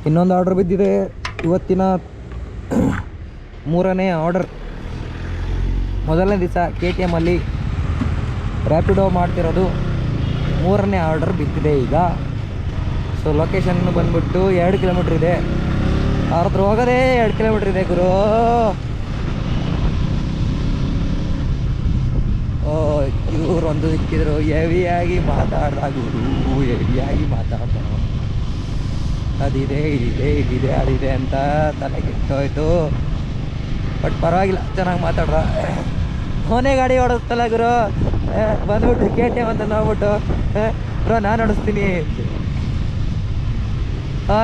ಇನ್ನೊಂದು ಆರ್ಡ್ರ್ ಬಿದ್ದಿದೆ. ಇವತ್ತಿನ 3ನೇ ಆರ್ಡರ್. ಮೊದಲನೇ ದಿವಸ KTM ಅಲ್ಲಿ ರ್ಯಾಪಿಡೋ ಮಾಡ್ತಿರೋದು. 3ನೇ ಆರ್ಡರ್ ಬಿದ್ದಿದೆ ಈಗ. ಸೊ ಲೊಕೇಶನ್ ಬಂದ್ಬಿಟ್ಟು 2 ಕಿಲೋಮೀಟ್ರ್ ಇದೆ. ಅವ್ರ ಹತ್ರ ಹೋಗೋದೇ 2 ಕಿಲೋಮೀಟ್ರ್ ಇದೆ ಗುರು. ಇವ್ರು ಒಂದು ಸಿಕ್ಕಿದ್ರು, ಹೆವಿಯಾಗಿ ಮಾತಾಡ್ದ ಗುರು, ಹೆವಿಯಾಗಿ ಮಾತಾಡ್ದ. ಅದಿದೆ ಇದಿದೆ ಅದಿದೆ ಅಂತ ತಲೆ ಕೆಟ್ಟೋಯ್ತು. ಬಟ್ ಪರವಾಗಿಲ್ಲ, ಚೆನ್ನಾಗಿ ಮಾತಾಡ್ರ. ಅವನೇ ಗಾಡಿ ಓಡಿಸ್ತಲ್ಲ ಗುರು. ಬಂದ್ಬಿಟ್ಟು KTM ಅಂತ ನೋಡ್ಬಿಟ್ಟು ಬ್ರೋ ನಾನು ಓಡಿಸ್ತೀನಿ,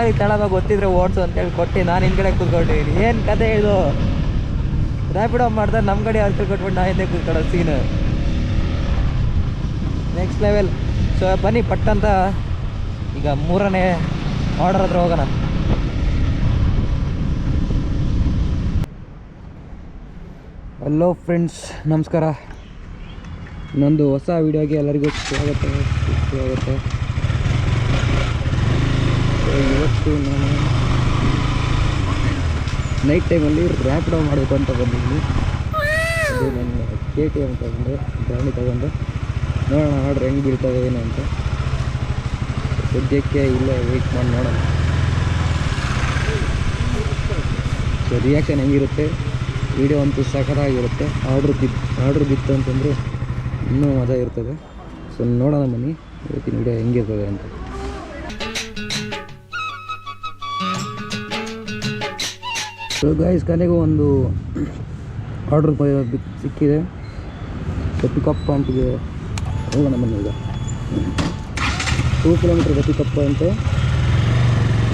ಈ ತಳಬ ಗೊತ್ತಿದ್ರೆ ಓಡಿಸು ಅಂತೇಳಿ ಕೊಟ್ಟು ನಾನು ಹಿಂದ್ಗಡೆ ಕೂತ್ಕೊಂಡಿದ್ದೀನಿ. ಏನು ಕತೆ ಇದು? ರ್ಯಾಪಿಡೋ ಮಾಡಿದ್ರೆ ನಮ್ಮ ಗಾಡಿ ಅವ್ರು ಕೊಟ್ಬಿಟ್ಟು ನಾ ಹಿಂದೆ ಕೂತ್ಕೊಳ್ಳೋ ಸೀನು ನೆಕ್ಸ್ಟ್ ಲೆವೆಲ್. ಸೊ ಬನ್ನಿ ಪಟ್ಟಂತ ಈಗ 3ನೇ ಆರ್ಡರ್ ಹತ್ರ ಹೋಗೋಣ. ಹಲೋ ಫ್ರೆಂಡ್ಸ್, ನಮಸ್ಕಾರ. ಇನ್ನೊಂದು ಹೊಸ ವೀಡಿಯೋಗೆ ಎಲ್ಲರಿಗೂ ಸ್ವಾಗತ. ಇವತ್ತು ನಾನು ನೈಟ್ ಟೈಮಲ್ಲಿ ರ್ಯಾಪಿಡೋ ಮಾಡಬೇಕು ಅಂತ ಬಂದಿದ್ದೀನಿ. ಇದು ನಾನು KTM ತಗೊಂಡು ಗಾಡಿ ತಗೊಂಡು ನೋಡೋಣ ಆರ್ಡ್ರ್ ಹೆಂಗೆ ಬೀಳ್ತದೆ ಏನು ಅಂತ. ಸದ್ಯಕ್ಕೆ ಇಲ್ಲೇ ವೆಯ್ಟ್ ಮಾಡಿ ನೋಡೋಣ. ಸೊ ರಿಯಾಕ್ಷನ್ ಹೆಂಗಿರುತ್ತೆ, ವಿಡಿಯೋ ಅಂತೂ ಸಖತ್ತಾಗಿರುತ್ತೆ. ಆರ್ಡ್ರ್ ಬಿತ್ತು ಅಂತಂದರೆ ಇನ್ನೂ ಮಜಾ ಇರ್ತದೆ. ಸೊ ನೋಡೋಣ ಬನ್ನಿ ಇವತ್ತಿನ ವಿಡಿಯೋ ಹೆಂಗಿರ್ತದೆ ಅಂತ. ಸೊ ಗೈಸ್, ಕೊನೆಗೂ ಒಂದು ಆರ್ಡ್ರ್ ಸಿಕ್ಕಿದೆ. ಸೊ ಪಿಕಪ್ ಪಾಯಿಂಟ್ಗೆ ಹೋಗೋಣ ಬನ್ನಿ. ಈಗ 2 ಕಿಲೋಮೀಟ್ರ್ ಪಿಕಪ್ ಪಾಯಿಂಟು.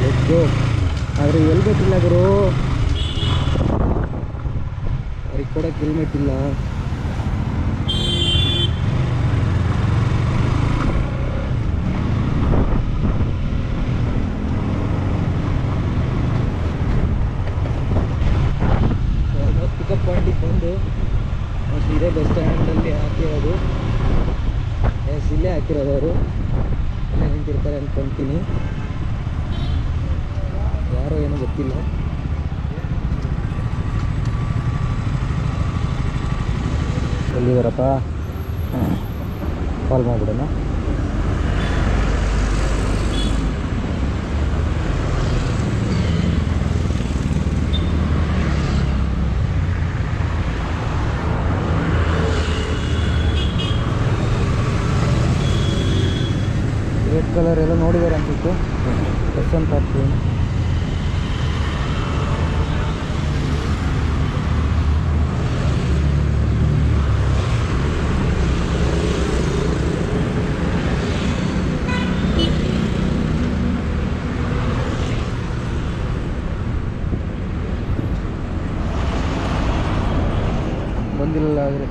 ಎಷ್ಟು ಆದರೆ ಹೆಲ್ಮೆಟ್ ಇಲ್ಲ ಗುರು, ಅವ್ರಿಗೆ ಕೊಡೋಕ್ಕೆ ಹೆಲ್ಮೆಟ್ ಇಲ್ಲ. ಪಿಕಪ್ ಪಾಯಿಂಟಿಗೆ ಬಂದು ಇದೇ ಬಸ್ ಸ್ಟ್ಯಾಂಡಲ್ಲಿ ಹಾಕಿರೋದು. ಇಲ್ಲೇ ಹಾಕಿರೋದು, ಅವರು ಇಲ್ಲೇ ನಿಂತಿರ್ತಾರೆ ಅಂದ್ಕೊಳ್ತೀನಿ. ಯಾರೋ ಏನೋ ಗೊತ್ತಿಲ್ಲ. ಎಲ್ಲಿದ್ದಾರಪ್ಪ? ಕಾಲ್ ಮಾಡಿಬಿಡೋಣ. ರೆಡ್ ಕಲರ್ ಎಲ್ಲ ನೋಡಿದ್ದಾರೆ ಅನ್ಸುತ್ತೆ. ಅಂತ ಆಗ್ತೀವಿ. ಬಂದಿಲ್ಲ ಆದರೆ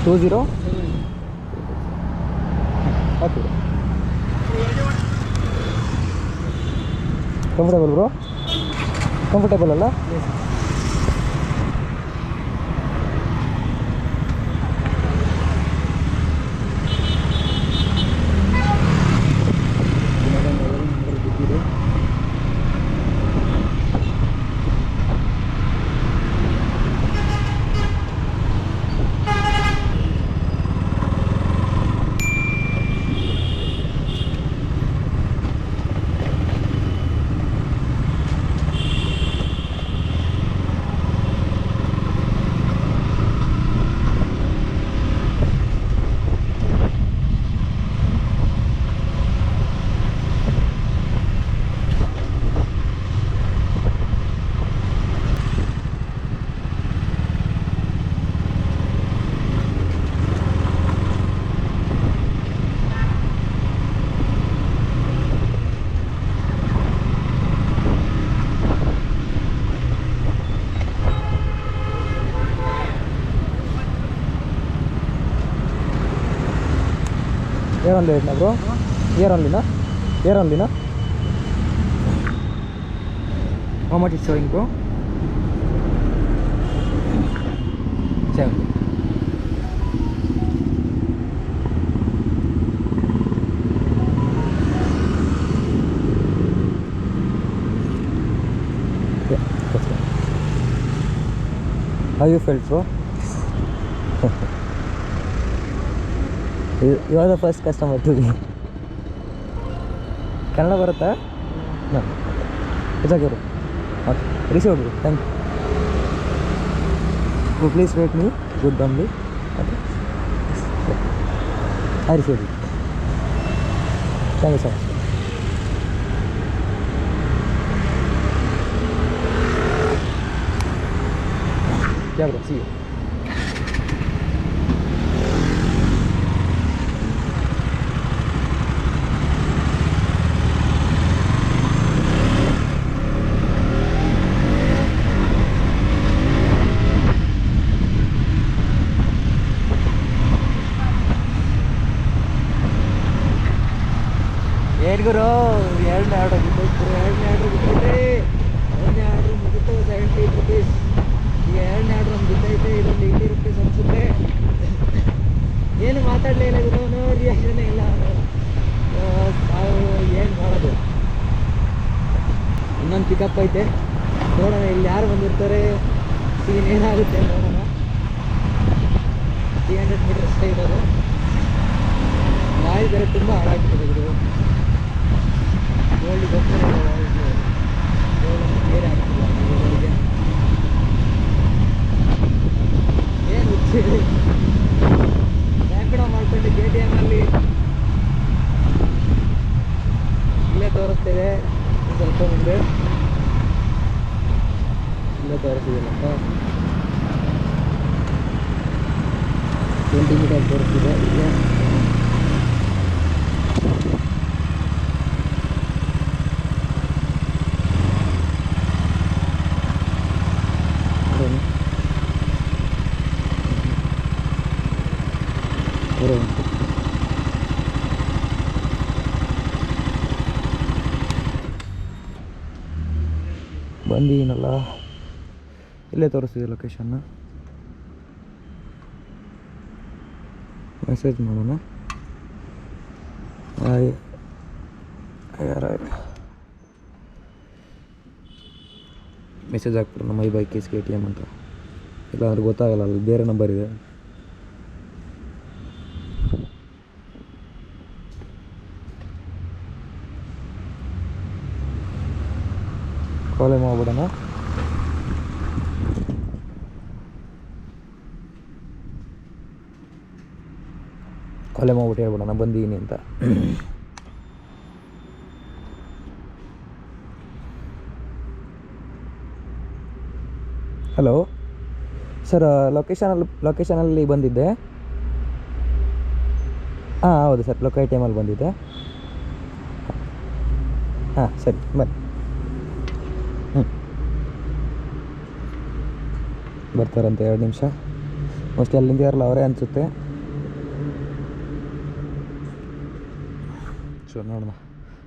20 ಹಾಕಿ. Comfortable bro? ಕಂಫರ್ಟೇಬಲ್ ಅಲ್ಲ? ಏರ್ ಓನ್ಲಿನಾ ಬ್ರೋ? ಏರ್ ಓನ್ಲಿನಾ? How much is showing bro? 70. Yeah, that's right. How you felt, bro? You are the first customer to me. Kannada ಬರುತ್ತಾ? No. It's okay, bro. Okay. Received, bro. Thank you. Please rate me good only. Okay. I received it. Thank you so much. Yeah, bro. See you. ಏನು ಗುರು ಎರಡನೇ order ಬಿಟ್ಟೈತೆ ಒಂದನೇ order ಮುಗಿತು 70 rupees. ಈಗ ಎರಡನೇ order ಒಂದು ಬಿದ್ದೈತೆ, ಇದೊಂದು 80 rupees ಅನಿಸುತ್ತೆ. ಏನು ಮಾತಾಡಲೇ ಇಲ್ಲ ಗುರು, ನೋ ರಿಯಾಕ್ಷನೇ ಇಲ್ಲ. ನಾವು ಏನು ಮಾಡೋದು? ಇನ್ನೊಂದು ಪಿಕಪ್ ಐತೆ, ನೋಡೋಣ ಇಲ್ಲಿ ಯಾರು ಬಂದಿರ್ತಾರೆ, ಸೀನ್ ಏನಾಗುತ್ತೆ ನೋಡೋಣ. 300 ಮೀಟರ್ ಅಷ್ಟೇ ಇರೋದು. ಗಾಳಿ ಬೇರೆ ತುಂಬ ಹಾಳಾಗ್ತದೆ ಗುರು. ಗೋಲ್ಡಿಗೆ ಹೋಗ್ತಾರೆ ಬೇರೆ ಆಗ್ತಿಲ್ಲ ಗೋಲ್ಡಿಗೆ. ಏನು ಹುಚ್ಚಿ ರ್ಯಾಪಿಡೋ ಮಾಡ್ಕೊಂಡು KTM ಅಲ್ಲಿ ಇಲ್ಲೇ ತೋರಿಸ್ತಿದೆ. ಸ್ವಲ್ಪ ಮುಂದೆ ಇಲ್ಲೇ ತೋರಿಸ್ತಿದ್ದೀನಪ್ಪ, 20 ಮೀಟರ್ ತೋರಿಸ್ತಿದೆ. ಈಗ ಬಂದೀನಲ್ಲ, ಇಲ್ಲೇ ತೋರಿಸ್ತಿದೆ ಲೊಕೇಶನ್ನ. ಮೆಸೇಜ್ ಮಾಡೋಣ. ಮೆಸೇಜ್ ಹಾಕ್ಬಿಡೋಣ, ಮೈ ಬೈಕ್ ಈಸ್ KTM ಅಂತ. ಇಲ್ಲ ಅಂದ್ರೆ ಗೊತ್ತಾಗಲ್ಲ, ಅಲ್ಲಿ ಬೇರೆ ನಂಬರ್ ಇದೆ. ಕಾಲೇ ಮಾಡ್ಬಿಡೋಣ. ಕಾಲೇ ಮಾಡ್ಬಿಟ್ಟು ಹೇಳ್ಬಿಡೋಣ ಬಂದೀನಿ ಅಂತ. ಹಲೋ ಸರ್, ಲೊಕೇಶನಲ್ಲಿ ಬಂದಿದ್ದೆ. ಹಾಂ ಹೌದು ಸರ್, KTMಲ್ಲಿ ಬಂದಿದ್ದೆ. ಹಾಂ ಸರಿ ಬನ್ನಿ. ಬರ್ತಾರಂತೆ 2 ನಿಮಿಷ. ಮೋಸ್ಟ್ಲಿ ಅಲ್ಲಿಂದ ಯಾರಲ್ಲ ಅವರೇ ಅನಿಸುತ್ತೆ. ಸೊ ನೋಡೋಣ,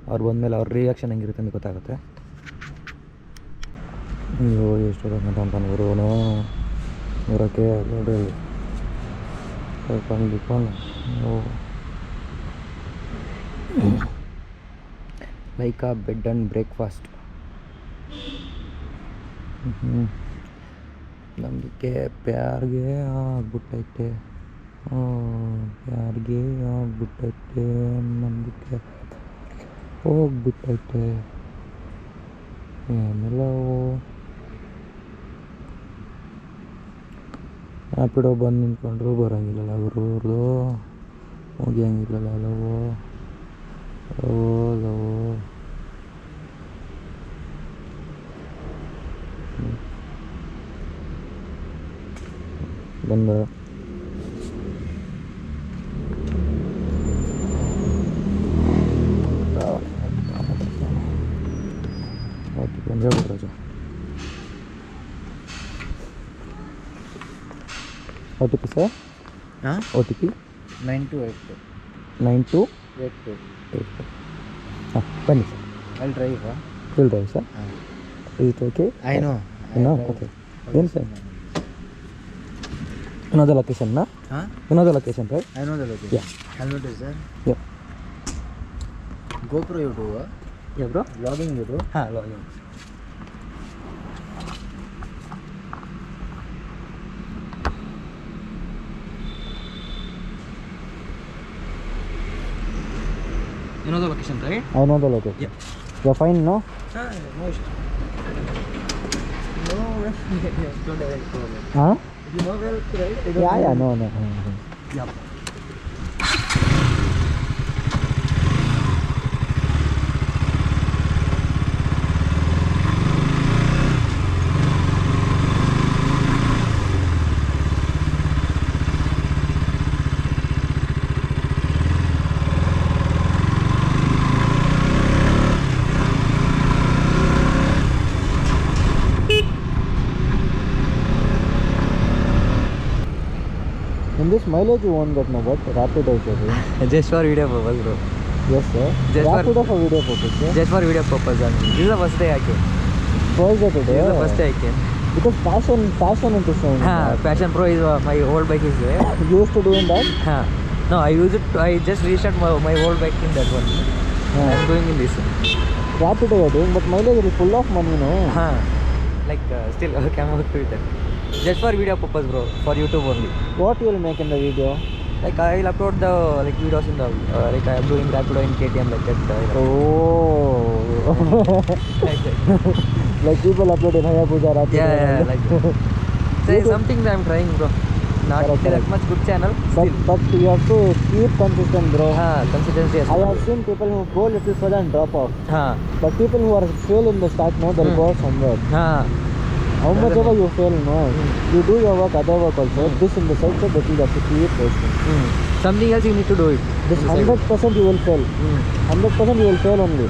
ಅವ್ರು ಬಂದಮೇಲೆ ಅವ್ರ ರಿಯಾಕ್ಷನ್ ಹೆಂಗಿರುತ್ತೆ ಅಂತ ಗೊತ್ತಾಗುತ್ತೆ. ಅಯ್ಯೋ ಎಷ್ಟು ಗಂಟೆ ಬರೋನು ನೂರಕ್ಕೆ ನೋಡಿ ಲೈಕ್ ಆ ಬೆಡ್ ಆ್ಯಂಡ್ ಬ್ರೇಕ್ಫಾಸ್ಟ್. ನಂಬಿಕೆ ಪ್ಯಾರ್ಗೆ ಆಗ್ಬಿಟ್ಟೈತೆ, ಪ್ಯಾರ್ಗೆ ಆಗ್ಬಿಟ್ಟೈತೆ, ನಂಬಿಕೆ ಹೋಗ್ಬಿಟ್ಟೈತೆ. ಏನೆಲ್ಲವೋ ರ್ಯಾಪಿಡೋ ಬಂದು ನಿಂತ್ಕೊಂಡ್ರು ಬರೋಂಗಿಲ್ಲಲ್ಲ ಅವ್ರದ್ದು, ಮುಗಿಯಂಗಿಲ್ಲಲ್ಲ. ಲವೋ ಲವೋ ಲವೋ ಬಂದ. ಬಂದರೆ ಬಿಡ್ರಾಜ. OTP sir? ಹಾಂ OTP 9282 9282. ಹಾಂ ಬನ್ನಿ ಸರ್. ಅಲ್ಲಿ ಡ್ರೈವ್ ಫುಲ್ ಡ್ರೈವ್ ಸರ್. ಇದು ಓಕೆ. I know okay. ಏನು sir? You know the location, na? Huh? You know the location, right? I know the location. Yeah. Helmet is there. Yeah. GoPro you do, Yeah, bro. vlogging you do. ಹಾಂ login. You know the location, right? I know the location. Yeah. You're fine, no? No issue. No, don't have any problem. Huh? You know well, right? Yeah, no. Yeah. In this mileage you won't get no, but rapid also. Just for video purpose, bro. Yes, sir. Just for- Rapid for video purpose, sir. Just for video purpose only. This is the first day I came. First day today. This is the first day I came. Because passion into showing. Passion Pro is my old bike is there. You used to do in that? No, I use it. I just restarted my old bike in that one. I'm doing in this. Rapid you are doing, but mileage is full of money, no? Like still okay, I'm okay with that. Just for video purpose, bro. For YouTube only. What you will make in the video? Like I will upload the like videos in the like I am doing Rapido in KTM like that. Oh. Like that. Like people upload in Hayabusa, Rapid. Yeah, like that. So it's something that I'm trying, bro. Not Correct, that correct. much good channel. Still. But you have to keep consistent, bro. Consistency. Yes. I have seen people who go little further and drop off. But people who are fail in the start, no, they'll go somewhere. How much ever you fail, no, you do your work, other work also. This in the side, so that you have to keep posting. Something else you need to do it. This 100% you will fail. 100% you will fail only.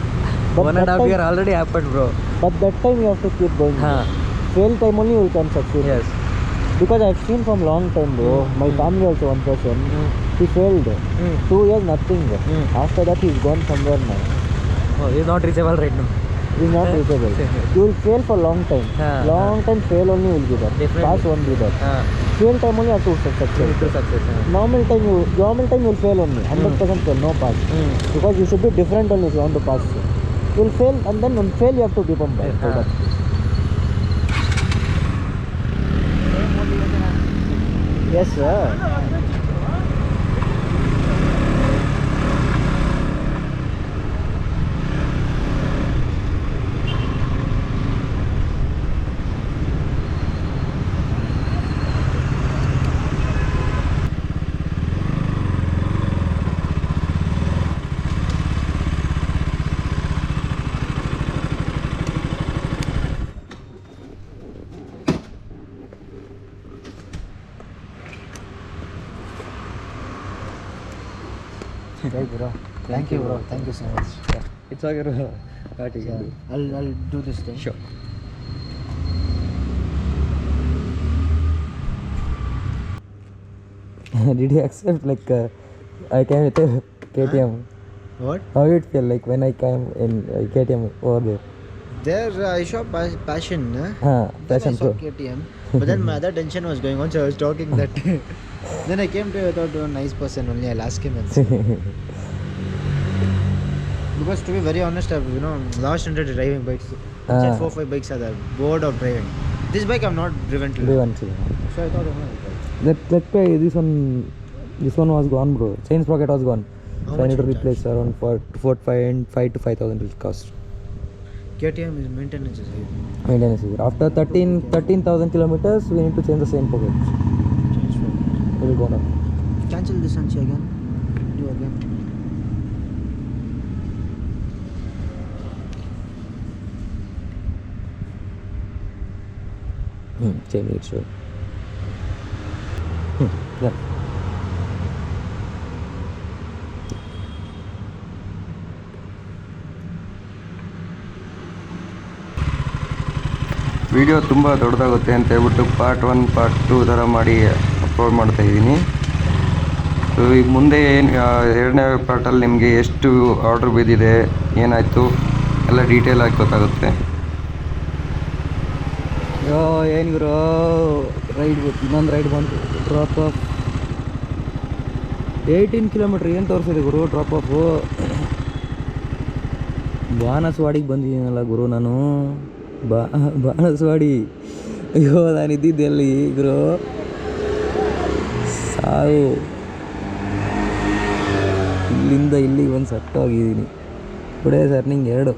But 1.5 that year time, already happened, bro. but that time you have to keep going. Fail time only you can succeed. Yes. Because I've seen from long time, bro. My family also one person. He failed. 2 years nothing. After that he's gone somewhere now. Oh, he's not reachable right now. He's not reachable. You will fail for long time. Long time fail only will be there. Definitely. Pass won't be there. Fail time only have to succeed. To success. Normal time you will fail only. 100% fail, no pass. Because you should be different only if you want to pass. You will fail and then on fail you have to keep on pass. Yes, sir. Right, bro. Thank you, bro. Thank you so much. Yeah. It's okay, bro. What you can do. I'll do this thing. Sure. Did you accept like I came with a KTM? What? How did it feel like when I came in KTM over there? There I saw passion. Passion Then I saw Pro. KTM. But then my other tension was going on, so I was talking that. Then I came to I thought, a nice person only. I'll ask him and see. Because to be very honest, I've lost interest in driving bikes. 4-5 bikes are there. Bored of driving. This bike I've not driven till now. So I thought, Let's pay this one. This one was gone, bro. Chain sprocket was gone. How So I much need to it replace around 5 to 5,000 will cost. KTM is maintenance is high. Maintenance is after 13,000 kilometers, we need to change the same pocket. It will go down. Cancel this and see again. Do again. Change it, sure. Yeah. Video ತುಂಬ ದೊಡ್ಡದಾಗುತ್ತೆ ಅಂತ ಹೇಳ್ಬಿಟ್ಟು part 1 part 2 ಥರ ಮಾಡಿ upload ಮಾಡ್ತಾ ಇದ್ದೀನಿ. So ಈಗ ಮುಂದೆ ಏನು ಎರಡನೇ ಪಾರ್ಟಲ್ಲಿ ನಿಮಗೆ ಎಷ್ಟು ಆರ್ಡ್ರ್ ಬಿದ್ದಿದೆ, ಏನಾಯಿತು ಎಲ್ಲ ಡೀಟೇಲ್ ಆಗಿ ಗೊತ್ತಾಗುತ್ತೆ. ಏನು ಗುರು ರೈಡ್ ಬಂತು, ಇನ್ನೊಂದು ರೈಡ್ ಬಂತು. ಡ್ರಾಪ್ ಆಫ್ 18 ಕಿಲೋಮೀಟ್ರ್ ಏನು ತೋರಿಸಿದೆ ಗುರು ಡ್ರಾಪ್ ಆಫು. ಬಾಣಸವಾಡಿಗೆ ಬಂದಿದ್ದೀನಲ್ಲ ಗುರು ನಾನು. ಬಾಣಸವಾಡಿ. ಅಯ್ಯೋ ನಾನು ಇದ್ದಿದ್ದೆ ಎಲ್ಲಿ ಗುರು, ಸಾವು. ಇಲ್ಲಿಂದ ಇಲ್ಲಿಗೆ ಒಂದು ಸಟ್ಟೋಗಿದ್ದೀನಿ. ಇప్పుడే ಟರ್ನಿಂಗ್ 2.